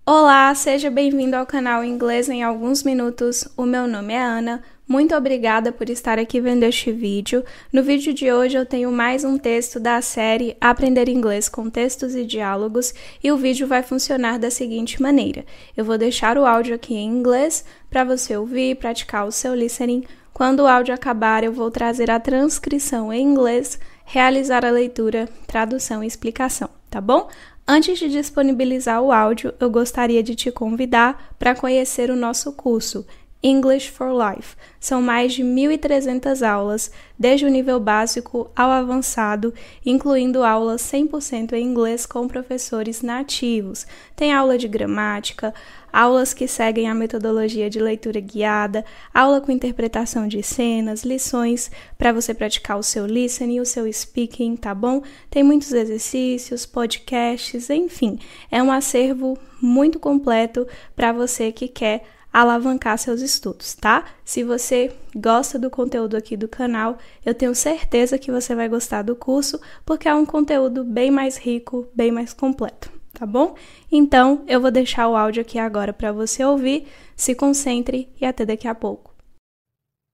Olá, seja bem-vindo ao canal Inglês em Alguns Minutos. O meu nome é Ana. Muito obrigada por estar aqui vendo este vídeo. No vídeo de hoje eu tenho mais um texto da série Aprender Inglês com Textos e Diálogos e o vídeo vai funcionar da seguinte maneira. Eu vou deixar o áudio aqui em inglês para você ouvir e praticar o seu listening. Quando o áudio acabar, eu vou trazer a transcrição em inglês, realizar a leitura, tradução e explicação, tá bom? Antes de disponibilizar o áudio, eu gostaria de te convidar para conhecer o nosso curso English for Life. São mais de 1.300 aulas, desde o nível básico ao avançado, incluindo aulas 100% em inglês com professores nativos. Tem aula de gramática, aulas que seguem a metodologia de leitura guiada, aula com interpretação de cenas, lições para você praticar o seu listening e o seu speaking, tá bom? Tem muitos exercícios, podcasts, enfim, é um acervo muito completo para você que quer alavancar seus estudos, tá? Se você gosta do conteúdo aqui do canal, eu tenho certeza que você vai gostar do curso, porque é um conteúdo bem mais rico, bem mais completo, tá bom? Então, eu vou deixar o áudio aqui agora para você ouvir, se concentre e até daqui a pouco.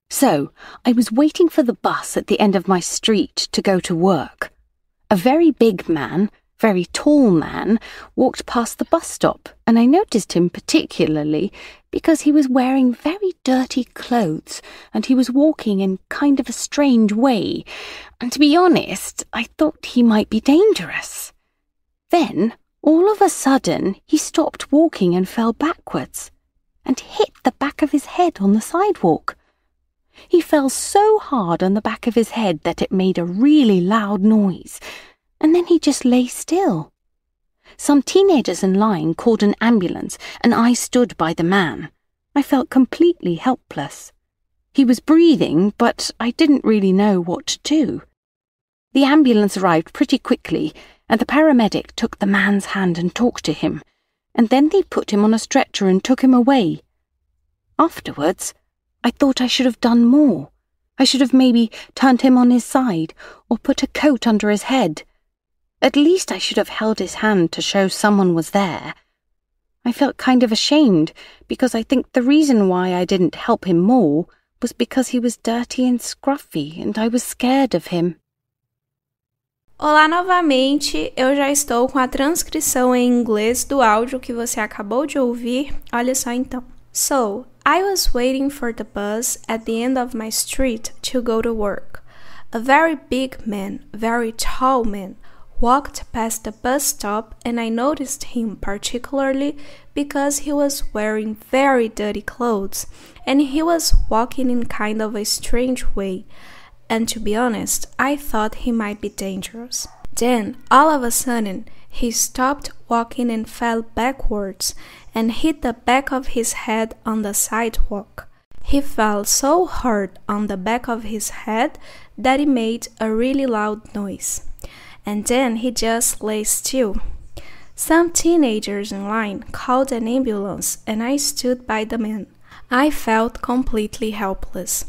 So, I was waiting for the bus at the end of my street to go to work. A very big man, very tall man, walked past the bus stop, and I noticed him particularly because he was wearing very dirty clothes and he was walking in kind of a strange way, and to be honest, I thought he might be dangerous. Then, all of a sudden, he stopped walking and fell backwards and hit the back of his head on the sidewalk. He fell so hard on the back of his head that it made a really loud noise, and then he just lay still. Some teenagers in line called an ambulance, and I stood by the man. I felt completely helpless. He was breathing, but I didn't really know what to do. The ambulance arrived pretty quickly, and the paramedic took the man's hand and talked to him, and then they put him on a stretcher and took him away. Afterwards, I thought I should have done more. I should have maybe turned him on his side, or put a coat under his head. At least I should have held his hand to show someone was there. I felt kind of ashamed, because I think the reason why I didn't help him more was because he was dirty and scruffy, and I was scared of him. Olá novamente, eu já estou com a transcrição em inglês do áudio que você acabou de ouvir. Olha só então. So, I was waiting for the bus at the end of my street to go to work. A very big man, very tall man, walked past the bus stop and I noticed him particularly because he was wearing very dirty clothes and he was walking in kind of a strange way. And to be honest, I thought he might be dangerous. Then, all of a sudden, he stopped walking and fell backwards and hit the back of his head on the sidewalk. He fell so hard on the back of his head that it made a really loud noise. And then he just lay still. Some teenagers in line called an ambulance and I stood by the man. I felt completely helpless.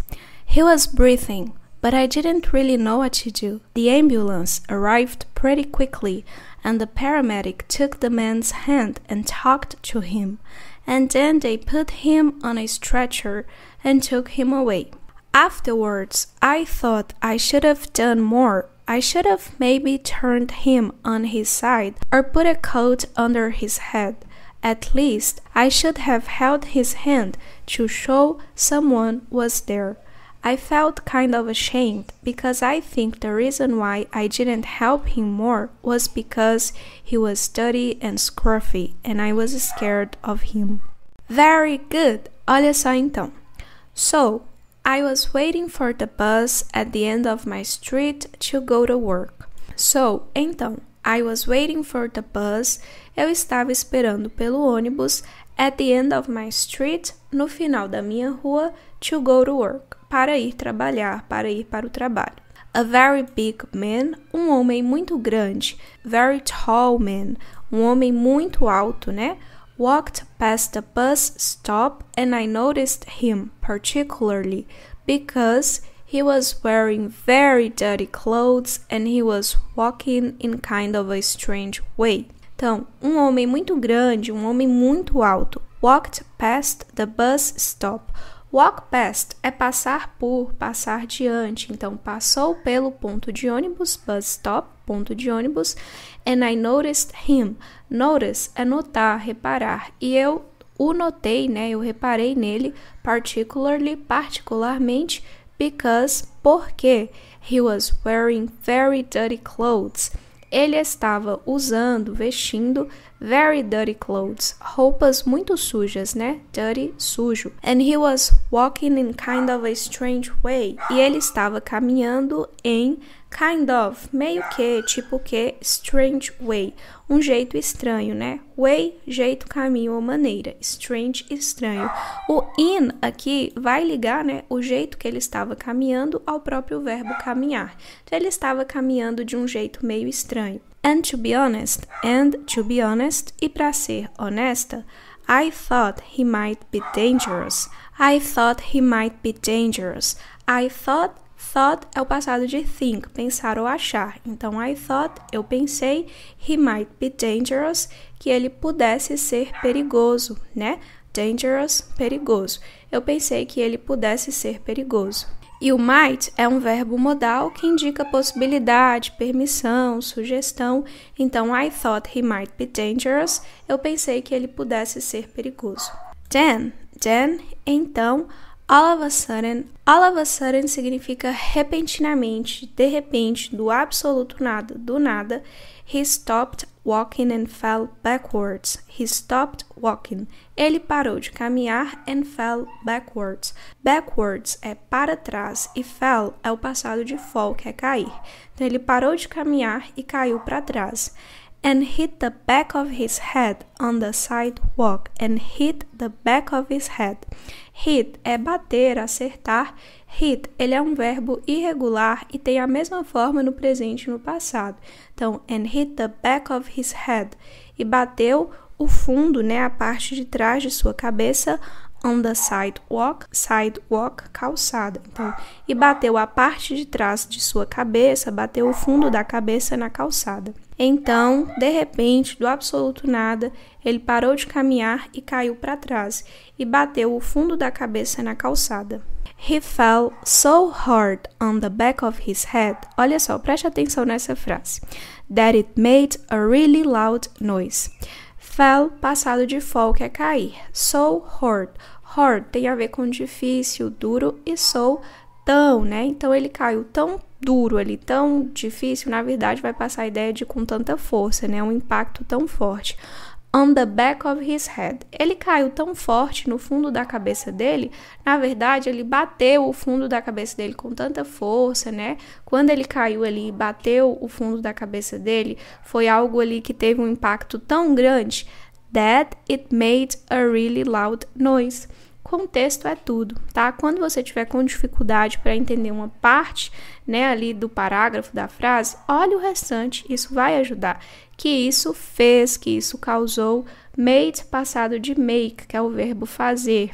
He was breathing, but I didn't really know what to do. The ambulance arrived pretty quickly and the paramedic took the man's hand and talked to him. And then they put him on a stretcher and took him away. Afterwards, I thought I should have done more. I should have maybe turned him on his side or put a coat under his head. At least I should have held his hand to show someone was there. I felt kind of ashamed because I think the reason why I didn't help him more was because he was dirty and scruffy and I was scared of him. Very good! Olha só então. So, I was waiting for the bus at the end of my street to go to work. So, então, I was waiting for the bus. Eu estava esperando pelo ônibus at the end of my street, no final da minha rua, to go to work, para ir trabalhar, para ir para o trabalho. A very big man, um homem muito grande. Very tall man, um homem muito alto, né? Walked past the bus stop and I noticed him particularly because he was wearing very dirty clothes and he was walking in kind of a strange way. Então, um homem muito grande, um homem muito alto. Walked past the bus stop. Walk past é passar por, passar diante. Então, passou pelo ponto de ônibus, bus stop, ponto de ônibus. And I noticed him. Notice é notar, reparar. E eu o notei, né? Eu reparei nele, particularmente, porque he was wearing very dirty clothes. Ele estava vestindo very dirty clothes, roupas muito sujas, né? Dirty, sujo. And he was walking in kind of a strange way. E ele estava caminhando em kind of, meio que, tipo que, strange way. Um jeito estranho, né? Way, jeito, caminho ou maneira. Strange, estranho. O in aqui vai ligar, né, o jeito que ele estava caminhando ao próprio verbo caminhar. Então, ele estava caminhando de um jeito meio estranho. And to be honest, e para ser honesta, I thought he might be dangerous. I thought é o passado de think, pensar ou achar. Então, I thought, eu pensei, he might be dangerous, que ele pudesse ser perigoso, né? Dangerous, perigoso. Eu pensei que ele pudesse ser perigoso. E o might é um verbo modal que indica possibilidade, permissão, sugestão. Então, I thought he might be dangerous. Eu pensei que ele pudesse ser perigoso. Then, então, all of a sudden significa repentinamente, de repente, do absoluto nada, do nada. He stopped walking and fell backwards. He stopped walking. Ele parou de caminhar and fell backwards. Backwards é para trás e fell é o passado de fall, que é cair. Então, ele parou de caminhar e caiu para trás. And hit the back of his head on the sidewalk. And hit the back of his head. Hit é bater, acertar. Hit, ele é um verbo irregular e tem a mesma forma no presente e no passado. Então, and hit the back of his head. E bateu o fundo, né, a parte de trás de sua cabeça, on the sidewalk, calçada. Então, e bateu a parte de trás de sua cabeça, bateu o fundo da cabeça na calçada. Então, de repente, do absoluto nada, ele parou de caminhar e caiu para trás, e bateu o fundo da cabeça na calçada. He fell so hard on the back of his head. Olha só, preste atenção nessa frase. That it made a really loud noise. Fell, passado de fall, que é cair. So hard. Hard tem a ver com difícil, duro, e so, tão, né? Então, ele caiu tão duro ali, tão difícil, na verdade, vai passar a ideia de com tanta força, né? Um impacto tão forte. On the back of his head. Ele caiu tão forte no fundo da cabeça dele, na verdade, ele bateu o fundo da cabeça dele com tanta força, né? Quando ele caiu ali e bateu o fundo da cabeça dele, foi algo ali que teve um impacto tão grande, that it made a really loud noise. Contexto é tudo, tá? Quando você tiver com dificuldade para entender uma parte, né, ali do parágrafo da frase, olha o restante, isso vai ajudar. Que isso fez, que isso causou, made, passado de make, que é o verbo fazer.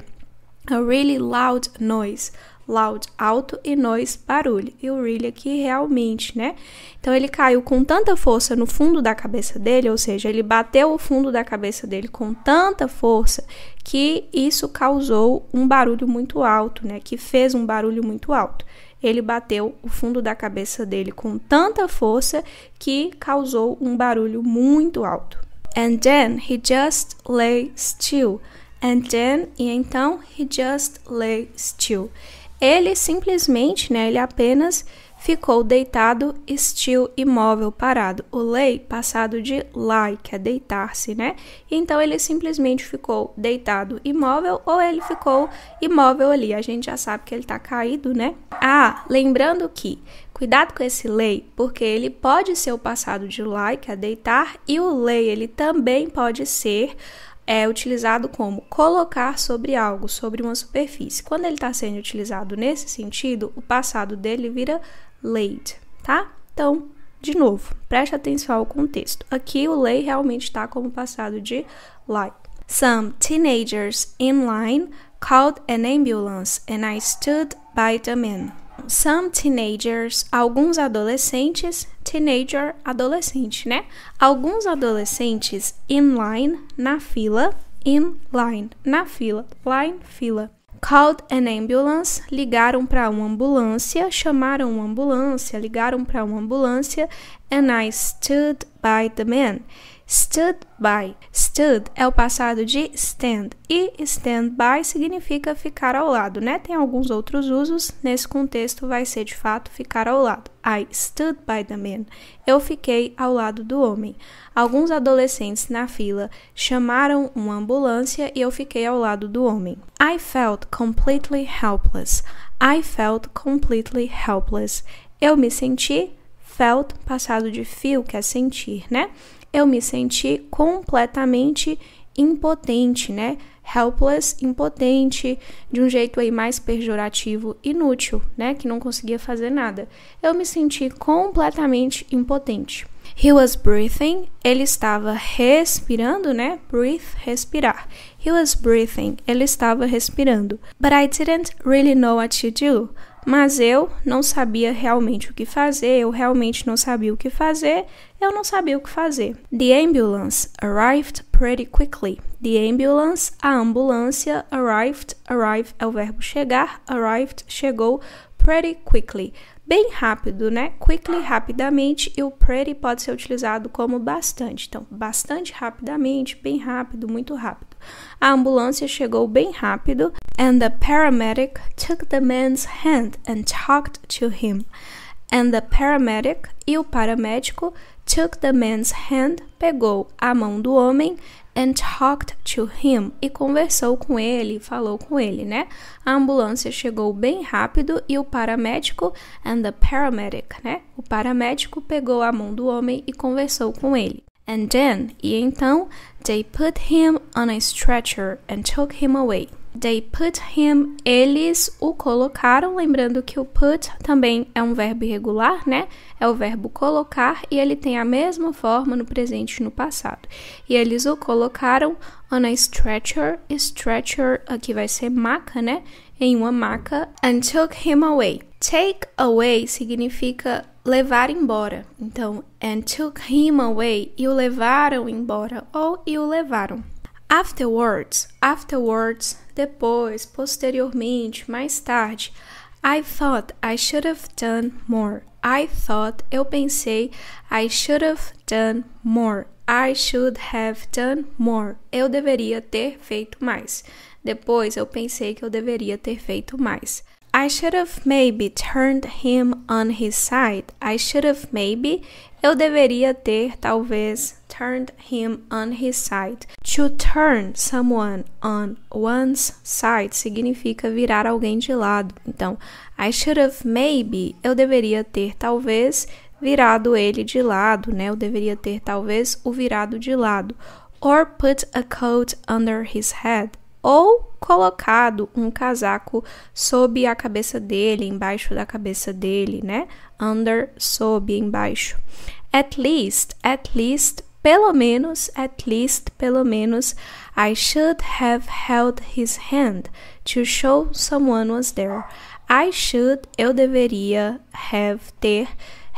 A really loud noise. Loud, alto, e noise, barulho. E o really aqui realmente, né? Então, ele caiu com tanta força no fundo da cabeça dele, ou seja, ele bateu o fundo da cabeça dele com tanta força que isso causou um barulho muito alto, né? Que fez um barulho muito alto. Ele bateu o fundo da cabeça dele com tanta força que causou um barulho muito alto. And then he just lay still. And then, e então, he just lay still. Ele simplesmente, né, ele apenas ficou deitado, still, imóvel, parado. O lay, passado de lie, que é deitar-se, né? Então, ele simplesmente ficou deitado, imóvel, ou ele ficou imóvel ali. A gente já sabe que ele tá caído, né? Ah, lembrando que, cuidado com esse lay, porque ele pode ser o passado de lie, que é deitar, e o lay, ele também pode ser utilizado como colocar sobre algo, sobre uma superfície. Quando ele está sendo utilizado nesse sentido, o passado dele vira laid, tá? Então, de novo, preste atenção ao contexto. Aqui o lay realmente está como passado de lie. Some teenagers in line called an ambulance and I stood by the man. Some teenagers, alguns adolescentes, teenager, adolescente, né? Alguns adolescentes in line, na fila, in line, na fila, line, fila. Called an ambulance, ligaram para uma ambulância, chamaram uma ambulância, ligaram para uma ambulância, and I stood by the man. Stood by. Stood é o passado de stand. E stand by significa ficar ao lado, né? Tem alguns outros usos. Nesse contexto vai ser de fato ficar ao lado. I stood by the man. Eu fiquei ao lado do homem. Alguns adolescentes na fila chamaram uma ambulância e eu fiquei ao lado do homem. I felt completely helpless. I felt completely helpless. Eu me senti, felt, passado de feel, que é sentir, né? Eu me senti completamente impotente, né? Helpless, impotente, de um jeito aí mais pejorativo, inútil, né? Que não conseguia fazer nada. Eu me senti completamente impotente. He was breathing, ele estava respirando, né? Breathe, respirar. He was breathing, ele estava respirando. But I didn't really know what to do. Mas eu não sabia realmente o que fazer, eu realmente não sabia o que fazer, eu não sabia o que fazer. The ambulance arrived pretty quickly. The ambulance, a ambulância, arrived, arrive é o verbo chegar, arrived, chegou, pretty quickly. Bem rápido, né? Quickly, rapidamente, e o pretty pode ser utilizado como bastante. Então, bastante rapidamente, bem rápido, muito rápido. A ambulância chegou bem rápido, and the paramedic took the man's hand and talked to him. And the paramedic, e o paramédico, took the man's hand, pegou a mão do homem, and talked to him, e conversou com ele, falou com ele, né? A ambulância chegou bem rápido e o paramédico, and the paramedic, né? O paramédico pegou a mão do homem e conversou com ele. And then, e então, they put him on a stretcher and took him away. They put him, eles o colocaram, lembrando que o put também é um verbo irregular, né? É o verbo colocar e ele tem a mesma forma no presente e no passado. E eles o colocaram on a stretcher, stretcher aqui vai ser maca, né? Em uma maca, and took him away. Take away significa levar embora. Então, and took him away, e o levaram embora, ou e o levaram. Afterwards, depois, posteriormente, mais tarde. I thought I should have done more. I thought, eu pensei, I should have done more. I should have done more. Eu deveria ter feito mais. Depois, eu pensei que eu deveria ter feito mais. I should have maybe turned him on his side. I should have maybe, eu deveria ter, talvez, turned him on his side. To turn someone on one's side significa virar alguém de lado. Então, I should have maybe, eu deveria ter, talvez, virado ele de lado, né? Eu deveria ter, talvez, o virado de lado. Or put a coat under his head. Ou colocado um casaco sob a cabeça dele, embaixo da cabeça dele, né? Under, sob, embaixo. At least, pelo menos, I should have held his hand to show someone was there. I should, eu deveria, have, ter,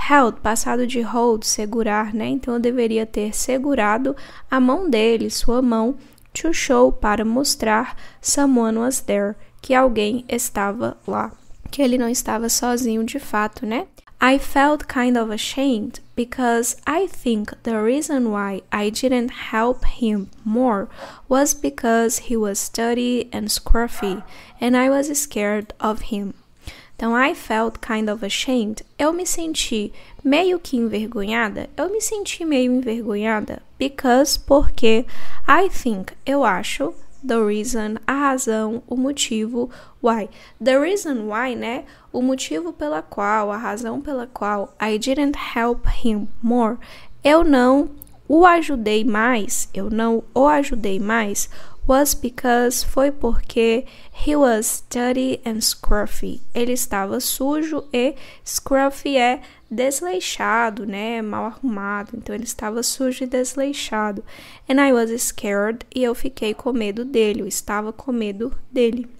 held, passado de hold, segurar, né? Então, eu deveria ter segurado a mão dele, sua mão, to show, para mostrar, someone was there, que alguém estava lá, que ele não estava sozinho de fato, né? I felt kind of ashamed because I think the reason why I didn't help him more was because he was dirty and scruffy and I was scared of him. Então, I felt kind of ashamed. Eu me senti meio que envergonhada. Because, porque, I think, eu acho, the reason, a razão, o motivo, why. The reason why, né? O motivo pela qual, a razão pela qual I didn't help him more. Eu não o ajudei mais, was because, foi porque he was dirty and scruffy. Ele estava sujo e scruffy é desleixado, né? Mal arrumado. Então, ele estava sujo e desleixado. And I was scared, e eu fiquei com medo dele, eu estava com medo dele.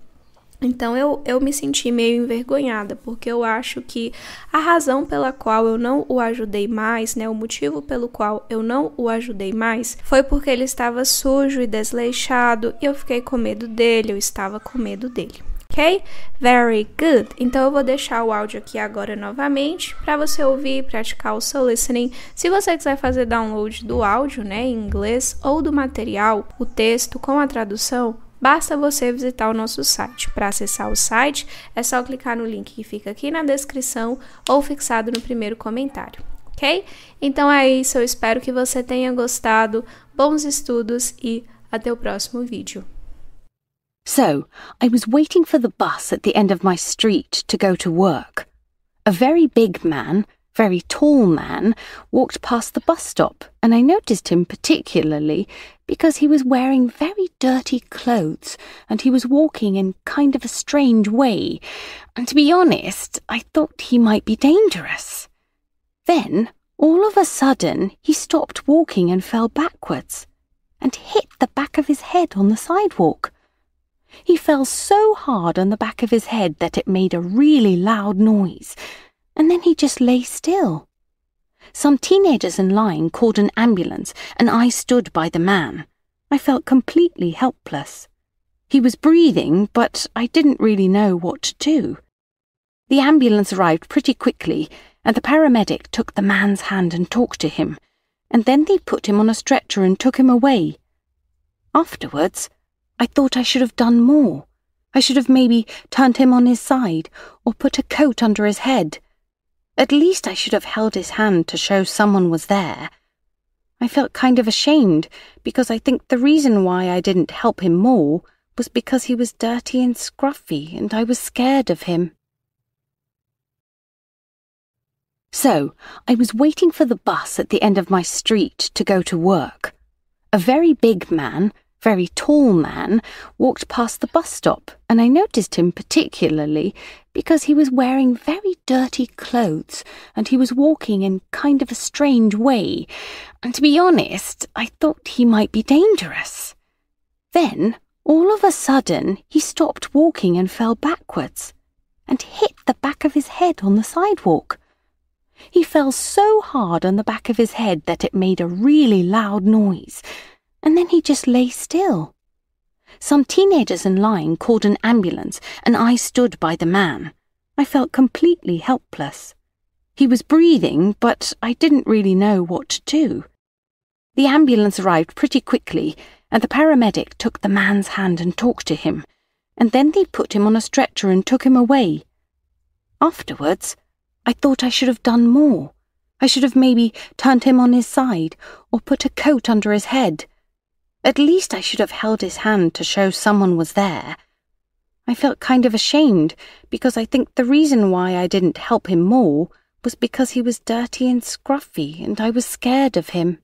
Então eu me senti meio envergonhada, porque eu acho que a razão pela qual eu não o ajudei mais, né, o motivo pelo qual eu não o ajudei mais, foi porque ele estava sujo e desleixado e eu fiquei com medo dele, eu estava com medo dele. Ok? Very good. Então eu vou deixar o áudio aqui agora novamente para você ouvir e praticar o seu listening. Se você quiser fazer download do áudio, né, em inglês ou do material, o texto com a tradução, basta você visitar o nosso site. Para acessar o site, é só clicar no link que fica aqui na descrição ou fixado no primeiro comentário, ok? Então é isso, eu espero que você tenha gostado. Bons estudos e até o próximo vídeo. So, I was waiting for the bus at the end of my street to go to work. A very big man, very tall man, walked past the bus stop, and I noticed him particularly because he was wearing very dirty clothes and he was walking in kind of a strange way, and to be honest, I thought he might be dangerous. Then, all of a sudden, he stopped walking and fell backwards and hit the back of his head on the sidewalk. He fell so hard on the back of his head that it made a really loud noise, and then he just lay still. Some teenagers in line called an ambulance, and I stood by the man. I felt completely helpless. He was breathing, but I didn't really know what to do. The ambulance arrived pretty quickly, and the paramedic took the man's hand and talked to him, and then they put him on a stretcher and took him away. Afterwards, I thought I should have done more. I should have maybe turned him on his side or put a coat under his head. At least I should have held his hand to show someone was there. I felt kind of ashamed because I think the reason why I didn't help him more was because he was dirty and scruffy and I was scared of him. So, I was waiting for the bus at the end of my street to go to work. A very big man, very tall man, walked past the bus stop, and I noticed him particularly because he was wearing very dirty clothes and he was walking in kind of a strange way, and to be honest, I thought he might be dangerous. Then, all of a sudden, he stopped walking and fell backwards and hit the back of his head on the sidewalk. He fell so hard on the back of his head that it made a really loud noise, and then he just lay still. Some teenagers in line called an ambulance, and I stood by the man. I felt completely helpless. He was breathing, but I didn't really know what to do. The ambulance arrived pretty quickly, and the paramedic took the man's hand and talked to him, and then they put him on a stretcher and took him away. Afterwards, I thought I should have done more. I should have maybe turned him on his side or put a coat under his head. At least I should have held his hand to show someone was there. I felt kind of ashamed because I think the reason why I didn't help him more was because he was dirty and scruffy and I was scared of him.